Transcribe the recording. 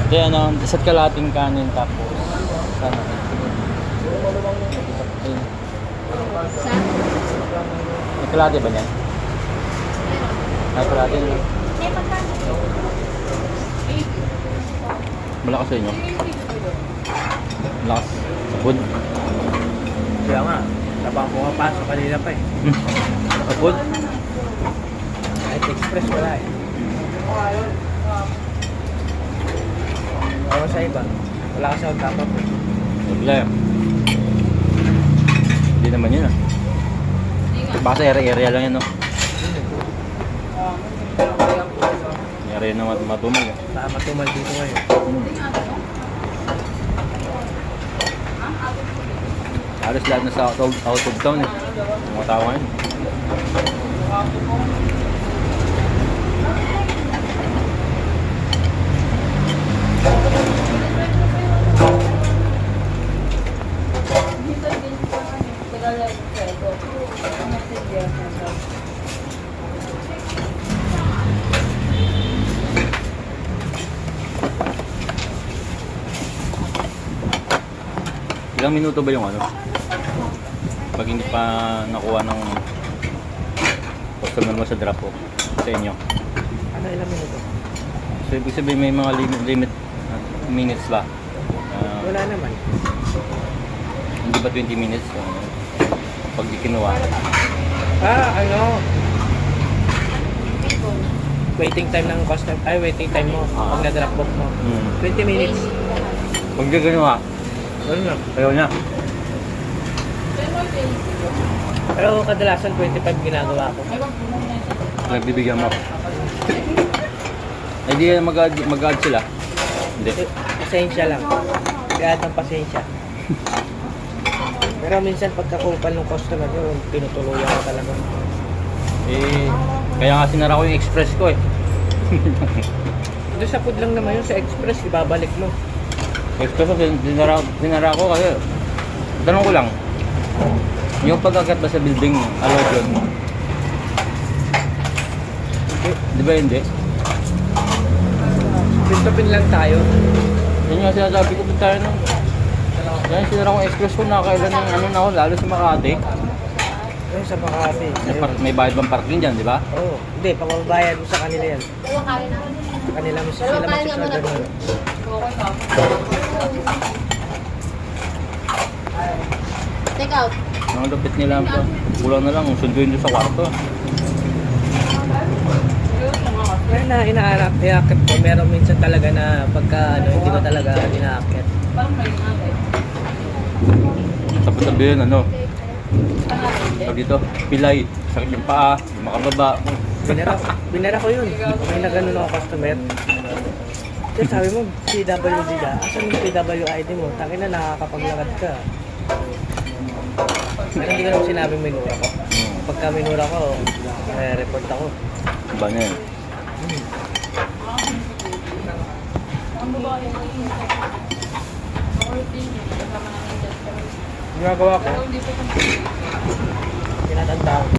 Hindi, ano, isa't kalating kanin tapos sana. Sa? May kalate ba niyan? May kalate na. May pagkano? Malakas sa inyo. Malakas. Sapod. Kaya nga, tapang pumapasok kanina pa eh. Sapod. Kahit express wala eh. Ewan sa iba, wala kasi akong tapang eh. Wala. Hindi naman yun ah. Basta area lang yan no. Area na matumag eh. Baka matumal dito ngayon. Halos lahat na sa out of town eh. Mga tao ngayon. Ilang minuto ba yung ano? Pag hindi pa nakuha ng customer mo sa drop off sa inyo. Ano ilang minuto? So ibig sabihin may mga limit minutes ba? Wala naman. Hindi ba 20 minutes? Pag di kinuha. Ano? Waiting time ng customer, waiting time mo pag na-drop off mo. 20 minutes. Pag di kinuha, Ano na? ayaw niya. Pero kadalasan 25 ginagawa ko. Nagbibigyan mo. Ay di mag-add sila. Hindi. Pasensya lang. Kaya ng pasensya. Pero minsan pagkakupal ng customer nyo, tinutuluyan ko talaga. Eh, kaya nga sinara ko yung express ko eh. Doon sa food lang naman yun, sa express, ibabalik mo. Express ko, sinara ko kasi tanong ko lang, yung pag-agat ba sa building, allowed yun? Di ba hindi? Pintapin lang tayo. Yun nga sinasabi ko tayo no. Yan sinara kong express ko, nakakailan ng ano na ako, lalo sa Makati. Ayun sa Makati. May bayad bang parking dyan, di ba? Oo. Hindi, pamababayad mo sa kanila yan. Dalawang kain na. Sa kanila mo sila Dalawang kain nga muna. magsisorder mo. Take out. Ang lupit nila po. Kulang na lang, sunduin doon sa kwarto. Kaya na inaarap, iakit ko. Meron minsan talaga na pagka hindi ko talaga inaakit. Tapos sabihin, ano, tawag dito, pilay, sakit yung paa, yung makababa. Binara ko yun. May nagano ako customer. Kasi sabi mo, PWD ka. Asan yung PWID mo? Tangin na nakakapaglakad ka. Pero hindi ko naman sinabing minura ko. Pagka minura ko, report ako. Iba na yan. Ginagawa ko, tinatanda ko.